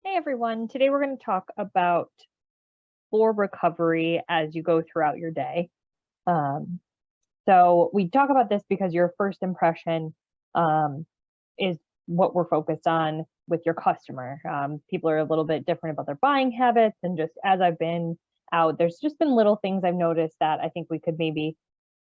Hey everyone, today we're going to talk about floor recovery as you go throughout your day. Um, so we talk about this because your first impression um, is what we're focused on with your customer. People are a little bit different about their buying habits, and just as I've been out, there's just been little things I've noticed that I think we could maybe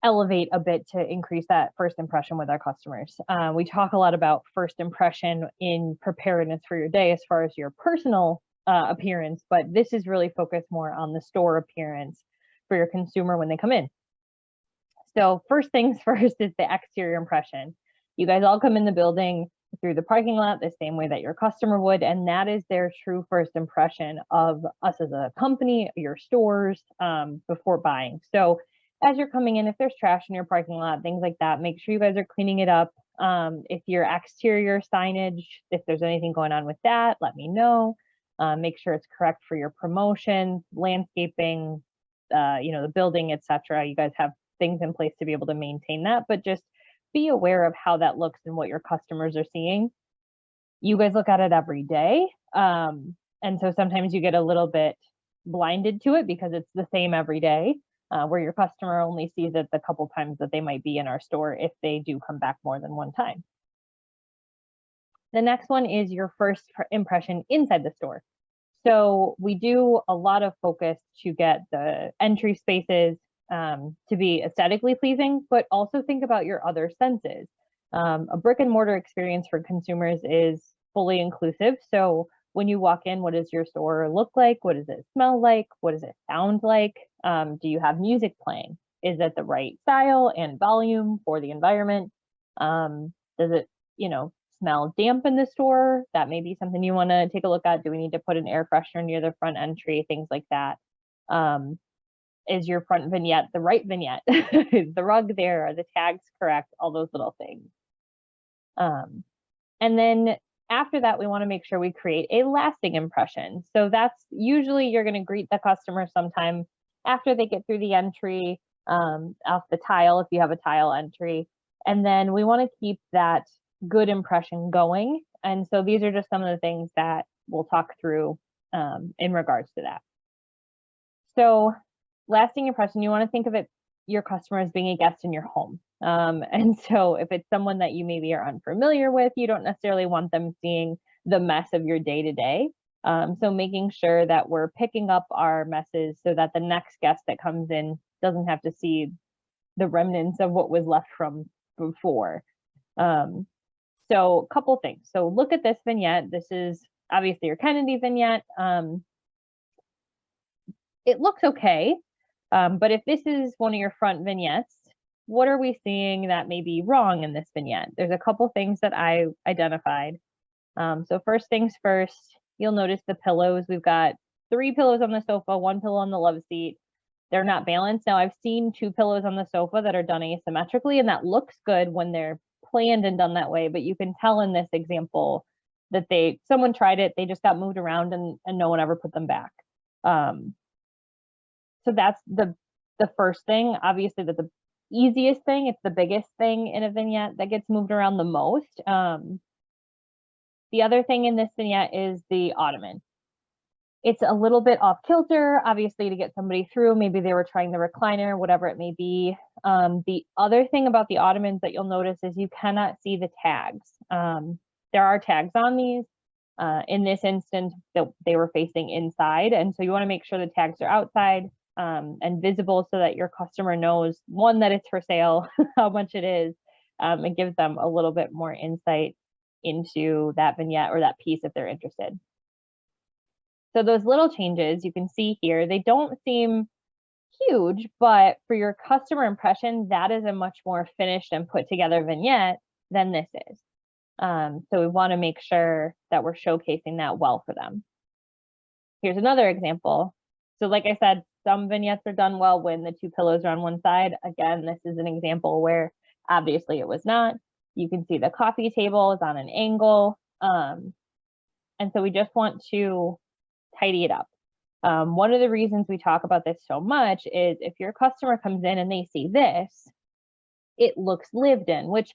elevate a bit to increase that first impression with our customers. We talk a lot about first impression in preparedness for your day as far as your personal appearance, but this is really focused more on the store appearance for your consumer when they come in. So first things first is the exterior impression. You guys all come in the building through the parking lot the same way that your customer would, and that is their true first impression of us as a company, your stores, before buying. So as you're coming in, if there's trash in your parking lot, things like that, make sure you guys are cleaning it up. If your exterior signage, if there's anything going on with that, let me know. Make sure it's correct for your promotions, landscaping, the building, etc. You guys have things in place to be able to maintain that, but just be aware of how that looks and what your customers are seeing. You guys look at it every day. And so sometimes you get a little bit blinded to it because it's the same every day, where your customer only sees it the couple times that they might be in our store if they do come back more than one time. The next one is your first impression inside the store. So we do a lot of focus to get the entry spaces to be aesthetically pleasing, but also think about your other senses. A brick and mortar experience for consumers is fully inclusive. So when you walk in, what does your store look like? What does it smell like? What does it sound like? Do you have music playing? Is it the right style and volume for the environment? Does it, smell damp in the store? That may be something you want to take a look at. Do we need to put an air freshener near the front entry? Things like that. Is your front vignette the right vignette? Is the rug there? Are the tags correct? All those little things. And then after that, we want to make sure we create a lasting impression. So that's usually you're going to greet the customer sometime after they get through the entry, off the tile if you have a tile entry. And then we want to keep that good impression going. And so these are just some of the things that we'll talk through in regards to that. So lasting impression, you want to think of it, your customer as being a guest in your home. And so if it's someone that you maybe are unfamiliar with, you don't necessarily want them seeing the mess of your day to day. So making sure that we're picking up our messes so that the next guest that comes in doesn't have to see the remnants of what was left from before. So a couple things. So look at this vignette. This is obviously your Kennedy vignette. It looks okay. But if this is one of your front vignettes, what are we seeing that may be wrong in this vignette? There's a couple things that I identified. So first things first, you'll notice the pillows. We've got 3 pillows on the sofa, 1 pillow on the love seat. They're not balanced. Now I've seen 2 pillows on the sofa that are done asymmetrically, and that looks good when they're planned and done that way. But you can tell in this example that someone tried it, they just got moved around and no one ever put them back. So that's the first thing. Obviously, that's the easiest thing. It's the biggest thing in a vignette that gets moved around the most. The other thing in this vignette is the ottoman. It's a little bit off kilter, obviously, to get somebody through. Maybe they were trying the recliner, whatever it may be. The other thing about the ottomans that you'll notice is you cannot see the tags. There are tags on these. In this instance, they were facing inside, and so you want to make sure the tags are outside and visible so that your customer knows, one, that it's for sale, how much it is. It gives them a little bit more insight into that vignette or that piece if they're interested. So those little changes you can see here, they don't seem huge, but for your customer impression, that is a much more finished and put together vignette than this is. So we want to make sure that we're showcasing that well for them. Here's another example. So like I said, some vignettes are done well when the 2 pillows are on one side. Again, this is an example where obviously it was not. You can see the coffee table is on an angle. And so we just want to tidy it up. One of the reasons we talk about this so much is if your customer comes in and they see this, it looks lived in, which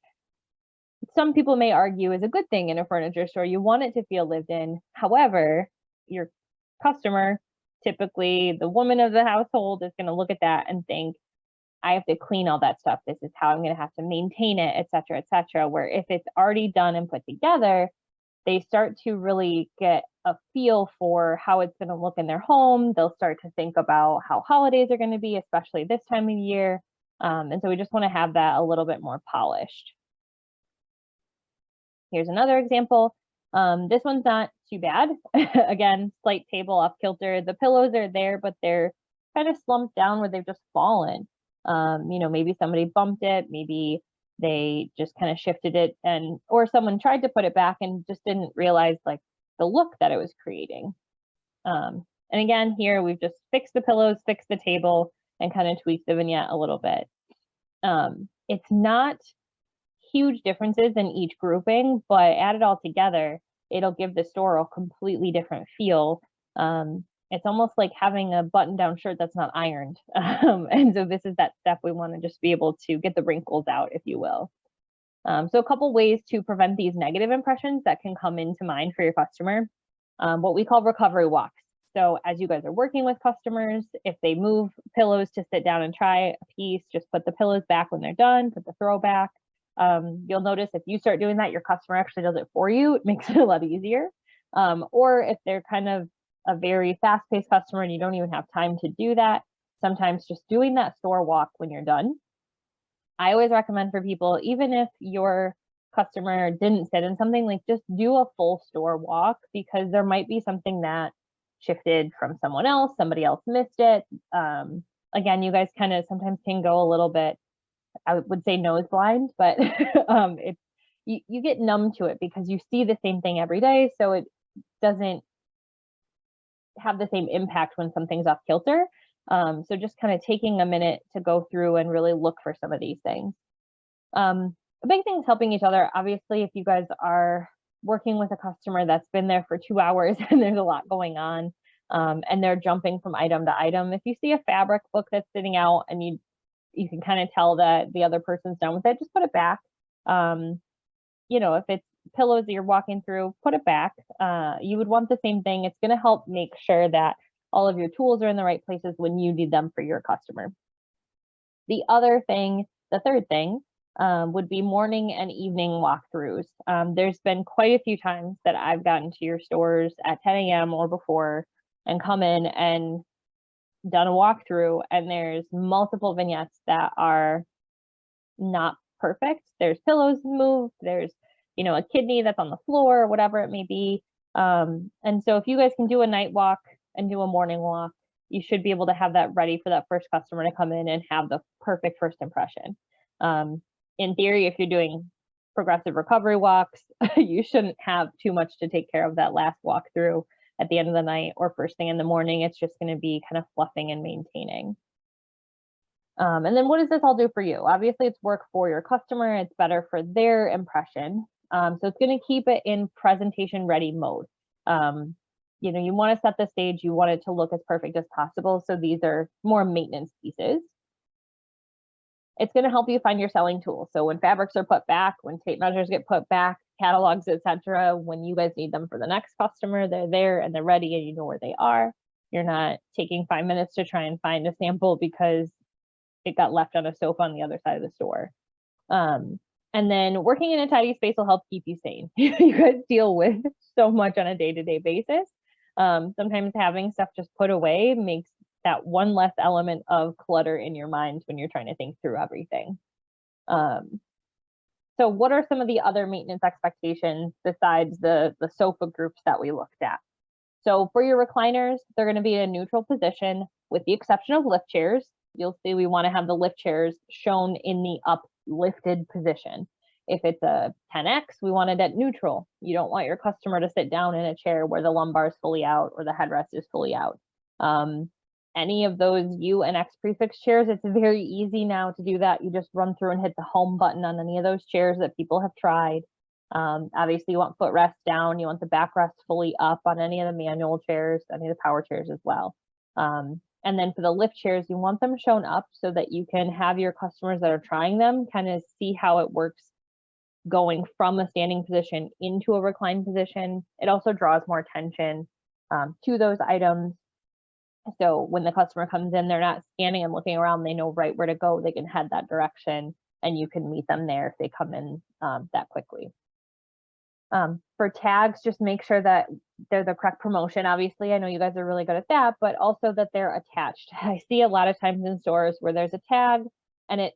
some people may argue is a good thing in a furniture store. You want it to feel lived in. However, your customer, typically the woman of the household, is going to look at that and think, I have to clean all that stuff. This is how I'm going to have to maintain it, et cetera, et cetera. Where if it's already done and put together, they start to really get a feel for how it's going to look in their home. They'll start to think about how holidays are going to be, especially this time of year. And so we just want to have that a little bit more polished. Here's another example. This one's not too bad. Again, slight table off kilter. The pillows are there, but they're kind of slumped down where they've just fallen. Maybe somebody bumped it, maybe they just kind of shifted it, or someone tried to put it back and just didn't realize like the look that it was creating. And again, here we've just fixed the pillows, fixed the table, and kind of tweaked the vignette a little bit. It's not huge differences in each grouping, but add it all together, it'll give the store a completely different feel. It's almost like having a button-down shirt that's not ironed. And so this is that step we want to just be able to get the wrinkles out, if you will. So a couple ways to prevent these negative impressions that can come into mind for your customer, what we call recovery walks. So as you guys are working with customers, if they move pillows to sit down and try a piece, just put the pillows back when they're done, put the throw back. You'll notice if you start doing that, your customer actually does it for you. It makes it a lot easier. Or if they're kind of a very fast-paced customer and you don't even have time to do that, sometimes just doing that store walk when you're done. I always recommend for people, even if your customer didn't sit in something, like just do a full store walk, because there might be something that shifted from someone else, somebody else missed it. Again, you guys kind of sometimes can go a little bit, I would say nose blind, but you get numb to it because you see the same thing every day, so it doesn't have the same impact when something's off kilter. So just kind of taking a minute to go through and really look for some of these things. The big thing is helping each other. Obviously, if you guys are working with a customer that's been there for 2 hours and there's a lot going on, and they're jumping from item to item, if you see a fabric book that's sitting out and you can kind of tell that the other person's done with it, just put it back. If it's pillows that you're walking through, put it back. You would want the same thing. It's going to help make sure that all of your tools are in the right places when you need them for your customer. The third thing would be morning and evening walkthroughs. There's been quite a few times that I've gotten to your stores at 10 a.m. or before and come in and done a walkthrough, and there's multiple vignettes that are not perfect. There's pillows moved, there's a kidney that's on the floor, whatever it may be. And so if you guys can do a night walk and do a morning walk, you should be able to have that ready for that first customer to come in and have the perfect first impression. In theory, if you're doing progressive recovery walks, you shouldn't have too much to take care of that last walkthrough at the end of the night or first thing in the morning. It's just going to be kind of fluffing and maintaining. And then what does this all do for you? Obviously, it's work for your customer. It's better for their impression. So it's going to keep it in presentation ready mode. You want to set the stage. You want it to look as perfect as possible. So these are more maintenance pieces. It's going to help you find your selling tools. So when fabrics are put back, when tape measures get put back, catalogs, etc., when you guys need them for the next customer, they're there and they're ready and you know where they are. You're not taking 5 minutes to try and find a sample because it got left on a sofa on the other side of the store. And then working in a tidy space will help keep you sane. You guys deal with so much on a day-to-day basis. Sometimes having stuff just put away makes that one less element of clutter in your mind when you're trying to think through everything. So what are some of the other maintenance expectations besides the sofa groups that we looked at? So for your recliners, they're going to be in a neutral position with the exception of lift chairs. You'll see we want to have the lift chairs shown in the uplifted position. If it's a 10X, we want it at neutral. You don't want your customer to sit down in a chair where the lumbar is fully out or the headrest is fully out. Any of those U and X prefix chairs, it's very easy now to do that. You just run through and hit the home button on any of those chairs that people have tried. Obviously, you want footrest down. You want the backrest fully up on any of the manual chairs, any of the power chairs as well. And then for the lift chairs, you want them shown up so that you can have your customers that are trying them kind of see how it works going from a standing position into a reclined position. It also draws more attention to those items. So when the customer comes in, they're not scanning and looking around. They know right where to go. They can head that direction, and you can meet them there if they come in that quickly. For tags, just make sure that they're the correct promotion. Obviously, I know you guys are really good at that, but also that they're attached. I see a lot of times in stores where there's a tag and it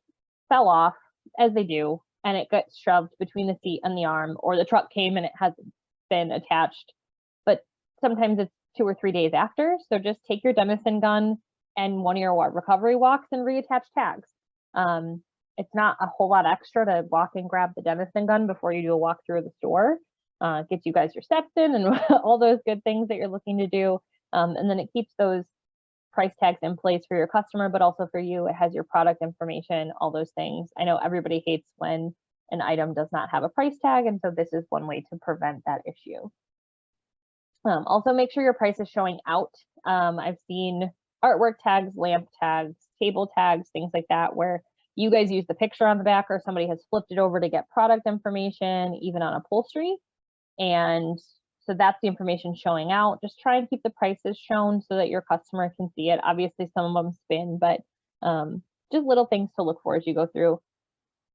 fell off, as they do, and it gets shoved between the seat and the arm, or the truck came and it hasn't been attached. But sometimes it's 2 or 3 days after. So just take your Denison gun and one of your recovery walks and reattach tags. It's not a whole lot extra to walk and grab the Denison gun before you do a walk through the store. Gets you guys your steps in and all those good things that you're looking to do. And then it keeps those price tags in place for your customer, but also for you. It has your product information, all those things. I know everybody hates when an item does not have a price tag, and so this is one way to prevent that issue. Also, make sure your price is showing out. I've seen artwork tags, lamp tags, table tags, things like that, where you guys use the picture on the back or somebody has flipped it over to get product information, even on upholstery. And so that's the information showing out. Just try and keep the prices shown so that your customer can see it. Obviously, some of them spin, but just little things to look for as you go through.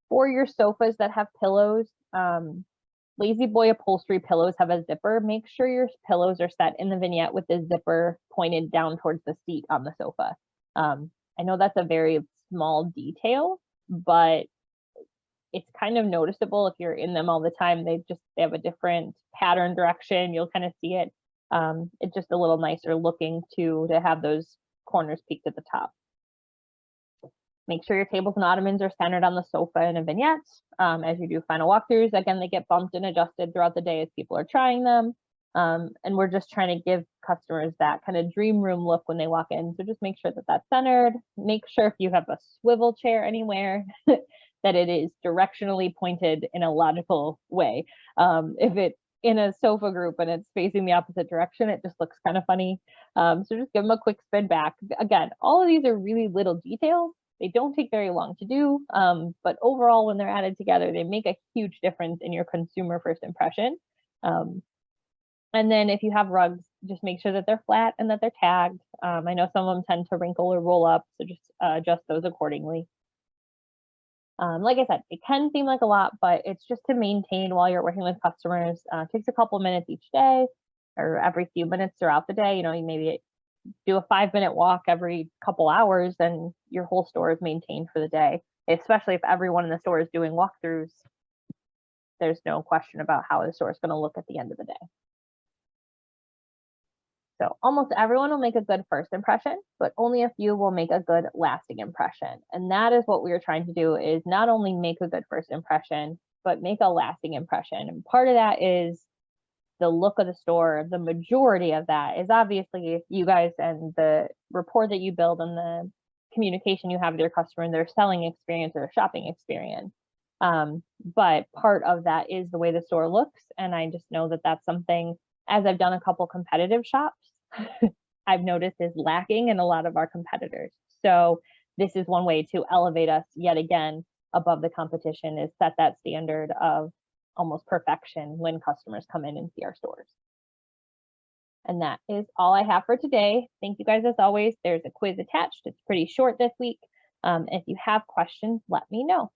For your sofas that have pillows, La-Z-Boy upholstery pillows have a zipper. Make sure your pillows are set in the vignette with the zipper pointed down towards the seat on the sofa. I know that's a very small detail, but it's kind of noticeable if you're in them all the time. They have a different pattern direction. You'll kind of see it. It's just a little nicer looking to have those corners peaked at the top. Make sure your tables and ottomans are centered on the sofa in a vignette. As you do final walkthroughs, again, they get bumped and adjusted throughout the day as people are trying them. And we're just trying to give customers that kind of dream room look when they walk in. So just make sure that that's centered. Make sure if you have a swivel chair anywhere, that it is directionally pointed in a logical way. If it's in a sofa group and it's facing the opposite direction, it just looks kind of funny. So just give them a quick spin back. Again, all of these are really little details. They don't take very long to do, but overall, when they're added together, they make a huge difference in your consumer first impression. And then if you have rugs, just make sure that they're flat and that they're tagged. I know some of them tend to wrinkle or roll up, so just adjust those accordingly. Like I said, it can seem like a lot, but it's just to maintain while you're working with customers. It takes a couple minutes each day or every few minutes throughout the day. You know, you maybe do a 5-minute walk every couple hours and your whole store is maintained for the day, especially if everyone in the store is doing walkthroughs. There's no question about how the store is going to look at the end of the day. So almost everyone will make a good first impression, but only a few will make a good lasting impression. And that is what we are trying to do, is not only make a good first impression, but make a lasting impression. And part of that is the look of the store. The majority of that is obviously you guys and the rapport that you build and the communication you have with your customer and their selling experience or shopping experience. But part of that is the way the store looks. And I just know that that's something, as I've done a couple competitive shops, I've noticed is lacking in a lot of our competitors. So this is one way to elevate us yet again above the competition, is set that standard of almost perfection when customers come in and see our stores. And that is all I have for today. Thank you guys as always. There's a quiz attached. It's pretty short this week. If you have questions, let me know.